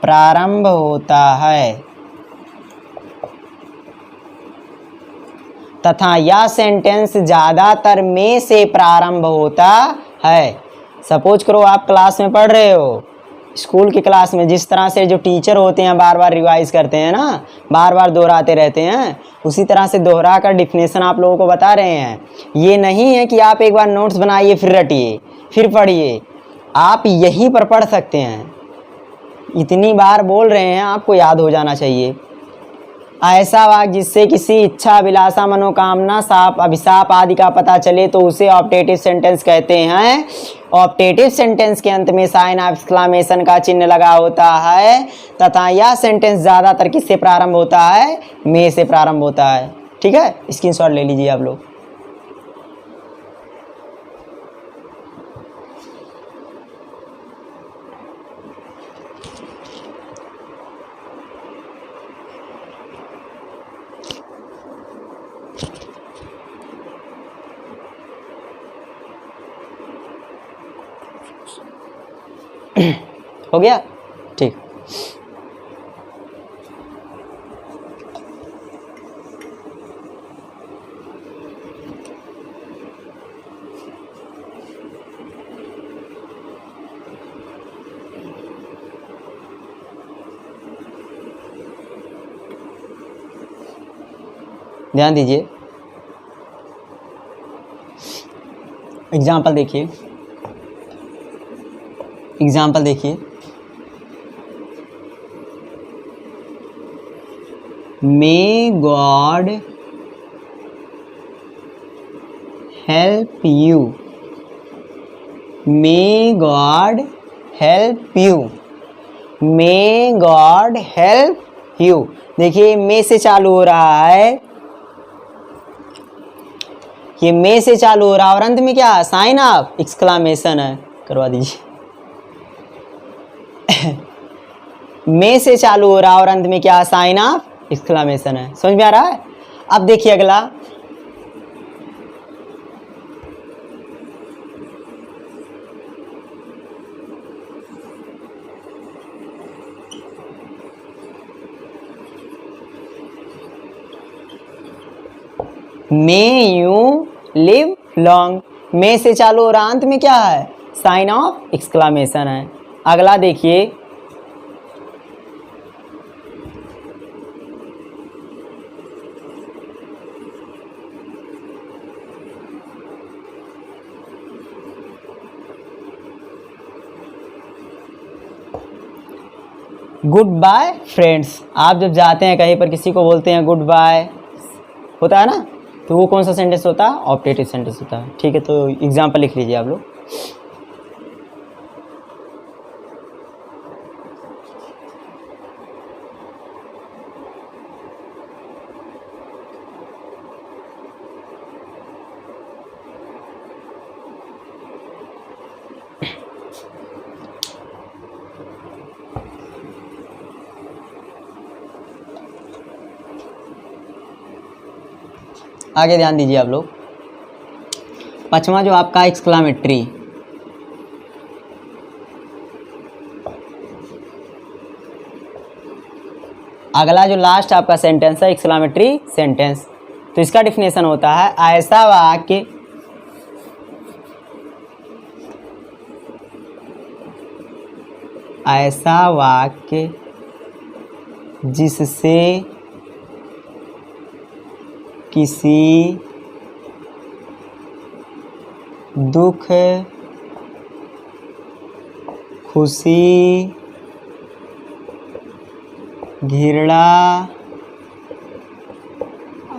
प्रारंभ होता है, तथा यह सेंटेंस ज़्यादातर में से प्रारंभ होता है। सपोज करो आप क्लास में पढ़ रहे हो, स्कूल की क्लास में जिस तरह से जो टीचर होते हैं बार बार रिवाइज करते हैं ना, बार बार दोहराते रहते हैं, उसी तरह से दोहरा कर डिफिनेशन आप लोगों को बता रहे हैं। ये नहीं है कि आप एक बार नोट्स बनाइए फिर रटिए फिर पढ़िए, आप यहीं पर पढ़ सकते हैं। इतनी बार बोल रहे हैं, आपको याद हो जाना चाहिए। ऐसा वाक्य जिससे किसी इच्छा, अभिलाषा, मनोकामना, साप, अभिशाप आदि का पता चले तो उसे ऑप्टेटिव सेंटेंस कहते हैं। ऑप्टेटिव सेंटेंस के अंत में साइन ऑफ एक्सक्लामेशन का चिन्ह लगा होता है तथा यह सेंटेंस ज़्यादातर किससे प्रारंभ होता है? में से प्रारंभ होता है। ठीक है, स्क्रीनशॉट ले लीजिए आप लोग। हो गया, ठीक। ध्यान दीजिए, एग्जाम्पल देखिए, एग्जाम्पल देखिए। May God help you, may God help you, may God help you. देखिए मे से चालू हो रहा है, ये मे से चालू हो रहा है और अंत में क्या साइन ऑफ एक्सक्लामेशन है, करवा दीजिए। मे से चालू हो रहा है और अंत में क्या साइन ऑफ एक्सक्लामेशन है, समझ में आ रहा है। अब देखिए अगला, मे यू लिव लॉन्ग, मे से चालू हो रहा अंत में क्या है साइन ऑफ एक्सक्लामेशन है। अगला देखिए, गुड बाय फ्रेंड्स। आप जब जाते हैं कहीं पर किसी को बोलते हैं गुड बाय, होता है ना, तो वो कौन सा सेंटेंस होता है, ऑप्टेटिव सेंटेंस होता है, ठीक है। तो एग्जाम्पल लिख लीजिए आप लोग। आगे ध्यान दीजिए आप लोग, पांचवा जो आपका एक्सक्लामेटरी, अगला जो लास्ट आपका सेंटेंस है एक्सक्लामेटरी सेंटेंस, तो इसका डिफिनेशन होता है ऐसा वाक्य जिससे किसी दुख, खुशी, घृणा,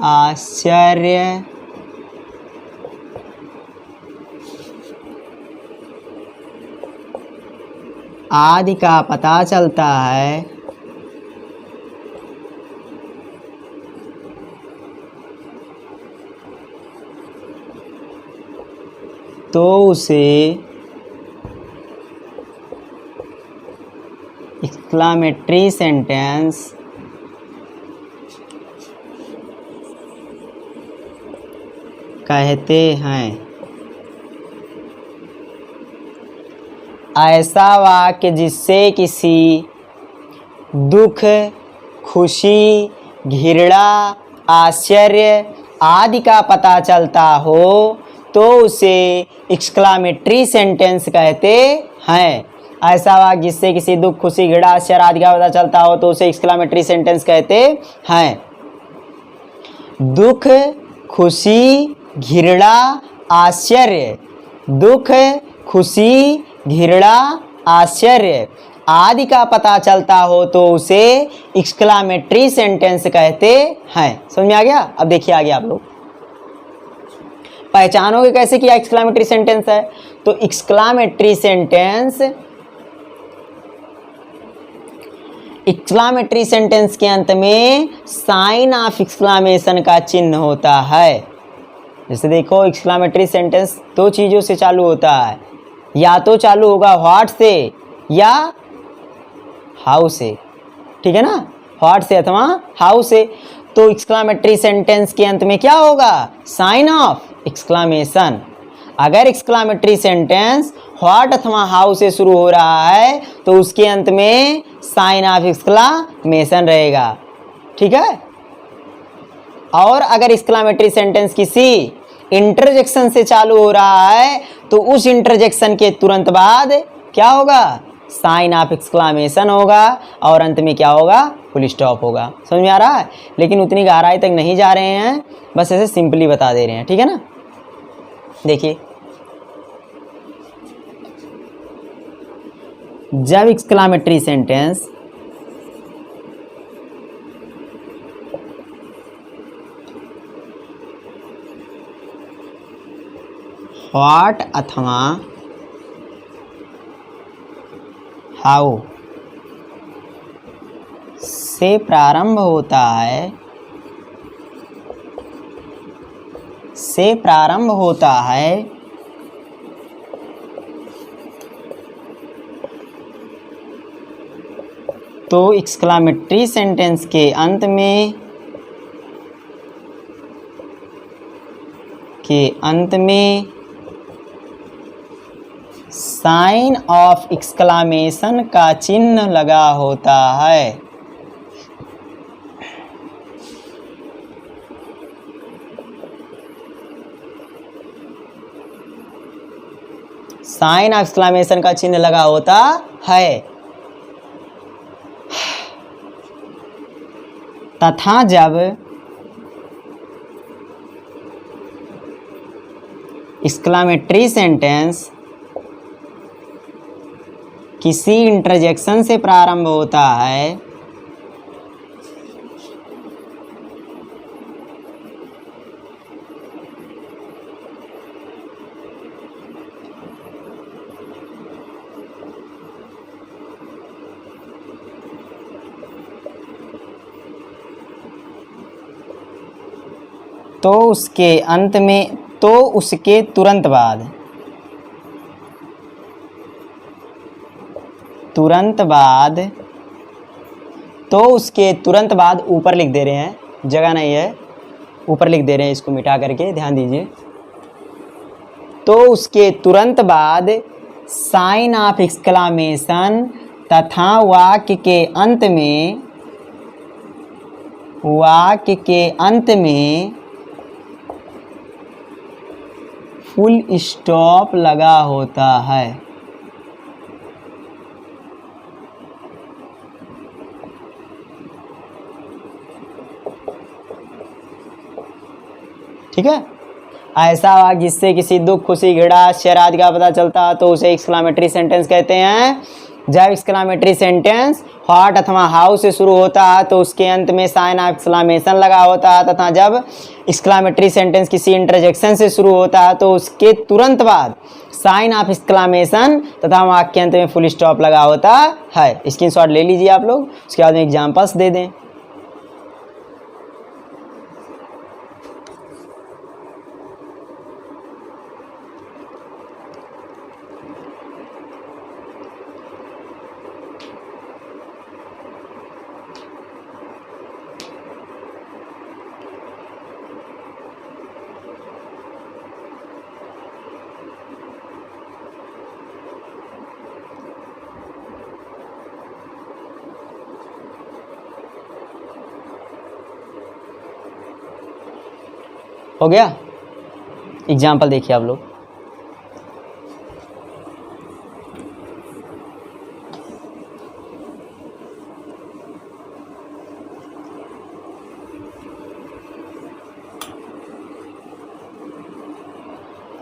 आश्चर्य, आदि का पता चलता है, तो उसे एक्सक्लामेटरी सेंटेंस कहते हैं। ऐसा वाक्य जिससे किसी दुख, खुशी, घृणा, आश्चर्य आदि का पता चलता हो तो उसे एक्सक्लामेटरी सेंटेंस कहते हैं। ऐसा वाक्य जिससे किसी दुख, खुशी, घृणा, आश्चर्य आदि का पता चलता हो तो उसे एक्सक्लामेटरी सेंटेंस कहते हैं। दुख, खुशी, घृणा, आश्चर्य, दुख, खुशी, घृणा, आश्चर्य आदि का पता चलता हो तो उसे एक्सक्लामेटरी सेंटेंस कहते हैं। समझ में आ गया। अब देखिए आगे आप लोग पहचानोगे कैसे कि एक्सक्लामेटरी सेंटेंस है। तो एक्सक्लामेटरी सेंटेंस के अंत में साइन ऑफ एक्सक्लामेशन का चिन्ह होता है। जैसे देखो एक्सक्लामेटरी सेंटेंस दो चीज़ों से चालू होता है, या तो चालू होगा व्हाट से या हाउ से, ठीक है ना, व्हाट से अथवा हाउ से। तो एक्सक्लामेटरी सेंटेंस के अंत में क्या होगा, साइन ऑफ एक्सक्लामेशन। अगर एक्सक्लामेटरी सेंटेंस व्हाट अथवा हाउ से शुरू हो रहा है तो उसके अंत में साइन ऑफ एक्सक्लामेशन रहेगा। ठीक है। और अगर एक्सक्लामेटरी सेंटेंस किसी इंटरजेक्शन से चालू हो रहा है तो उस इंटरजेक्शन के तुरंत बाद क्या होगा, साइन ऑफ एक्सक्लामेशन होगा और अंत में क्या होगा, फुल स्टॉप होगा। समझ में आ रहा है? लेकिन उतनी गहराई तक नहीं जा रहे हैं, बस ऐसे सिंपली बता दे रहे हैं। ठीक है ना। देखिए, जब एक्सक्लामेटरी सेंटेंस व्हाट अथवा हाउ से प्रारंभ होता है, तो एक्सक्लामेटरी सेंटेंस के अंत में साइन ऑफ एक्सक्लामेशन का चिन्ह लगा होता है। साइन ऑफ एक्सक्लामेशन का चिन्ह लगा होता है तथा जब एक्सक्लामेटरी सेंटेंस किसी इंटरजेक्शन से प्रारंभ होता है तो उसके अंत में, तो उसके तुरंत बाद ऊपर लिख दे रहे हैं, जगह नहीं है, ऊपर लिख दे रहे हैं, इसको मिटा करके ध्यान दीजिए। तो उसके तुरंत बाद साइन ऑफ एक्सक्लामेशन तथा वाक्य के अंत में फुल स्टॉप लगा होता है। ठीक है। ऐसा वाक्य जिससे किसी दुख, खुशी, घृणा, आश्चर्य आदि का पता चलता तो उसे एक्सक्लामेटरी सेंटेंस कहते हैं। जब एक्सक्लामेटरी सेंटेंस व्हाट अथवा हाउ से शुरू होता है तो उसके अंत में साइन ऑफ एक्सक्लामेशन लगा होता है तथा जब एक्सक्लामेटरी सेंटेंस किसी इंटरजेक्शन से शुरू होता है तो उसके तुरंत बाद साइन ऑफ एक्सक्लामेशन तथा वाक्य अंत में फुल स्टॉप लगा होता है। स्क्रीनशॉट ले लीजिए आप लोग, उसके बाद में एग्जाम्पल्स दे दें। हो गया। एग्जाम्पल देखिए आप लोग।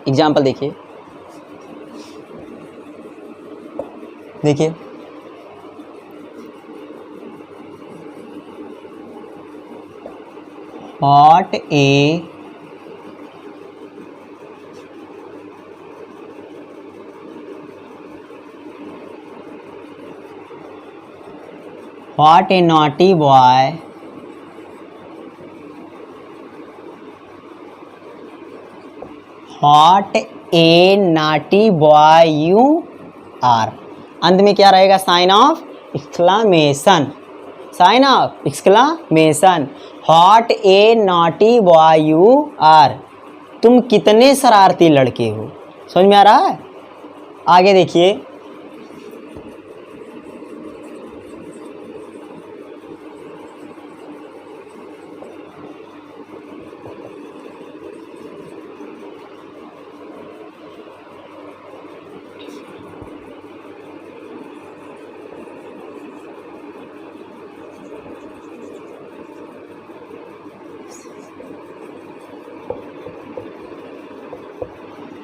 एग्जाम्पल देखिए, what a naughty boy you are। अंत में क्या रहेगा, sign of exclamation. What a naughty boy you are, तुम कितने शरारती लड़के हो। समझ में आ रहा है? आगे देखिए,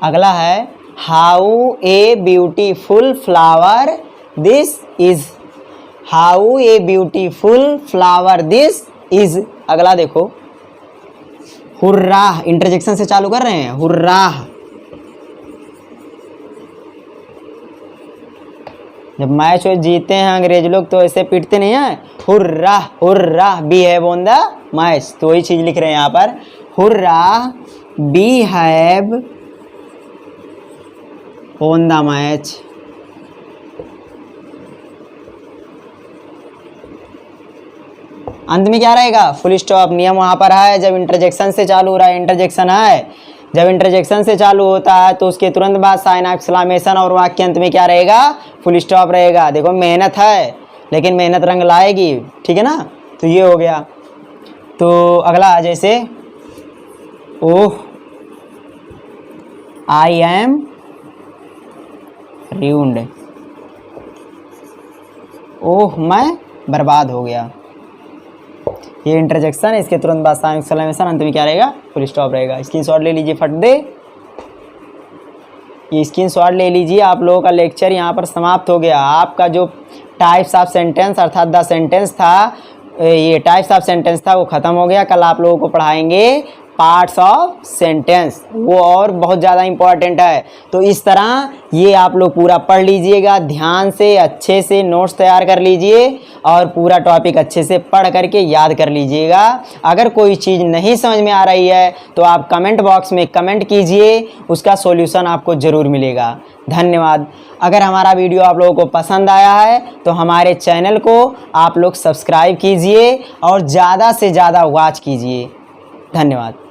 अगला है how a beautiful flower this is. How a beautiful flower this is. अगला देखो, हुर्राह, इंटरजेक्शन से चालू कर रहे हैं, हुर्राह। जब मैच जीतते हैं अंग्रेज लोग तो ऐसे पीटते नहीं हैं, hurrah hurrah, we have won the match, तो वही चीज लिख रहे हैं यहाँ पर, hurrah we have won the match. अंत में क्या रहेगा, फुल स्टॉप। नियम वहां पर है, जब इंटरजेक्शन से चालू हो रहा है, इंटरजेक्शन है, जब इंटरजेक्शन से चालू होता है तो उसके तुरंत बाद साइन एक्सक्लेमेशन और वाक्य अंत में क्या रहेगा, फुल स्टॉप रहेगा। देखो मेहनत है लेकिन मेहनत रंग लाएगी, ठीक है ना। तो ये हो गया। तो अगला जैसे, ओह आई एम ruined, ओह मैं बर्बाद हो गया। ये इंटरजेक्शन, इसके तुरंत बाद साइन एक्सक्लेमेशन, अंत में क्या रहेगा, फुल स्टॉप रहेगा। स्क्रीनशॉट ले लीजिए फट दे, ये स्क्रीनशॉट ले लीजिए। आप लोगों का लेक्चर यहाँ पर समाप्त हो गया। आपका जो टाइप्स ऑफ सेंटेंस अर्थात द सेंटेंस था, ये टाइप्स ऑफ सेंटेंस था, वो ख़त्म हो गया। कल आप लोगों को पढ़ाएंगे पार्ट्स ऑफ सेंटेंस, वो और बहुत ज़्यादा इम्पॉर्टेंट है। तो इस तरह ये आप लोग पूरा पढ़ लीजिएगा, ध्यान से अच्छे से नोट्स तैयार कर लीजिए और पूरा टॉपिक अच्छे से पढ़ करके याद कर लीजिएगा। अगर कोई चीज़ नहीं समझ में आ रही है तो आप कमेंट बॉक्स में कमेंट कीजिए, उसका सॉल्यूशन आपको ज़रूर मिलेगा। धन्यवाद। अगर हमारा वीडियो आप लोगों को पसंद आया है तो हमारे चैनल को आप लोग सब्सक्राइब कीजिए और ज़्यादा से ज़्यादा वॉच कीजिए। धन्यवाद।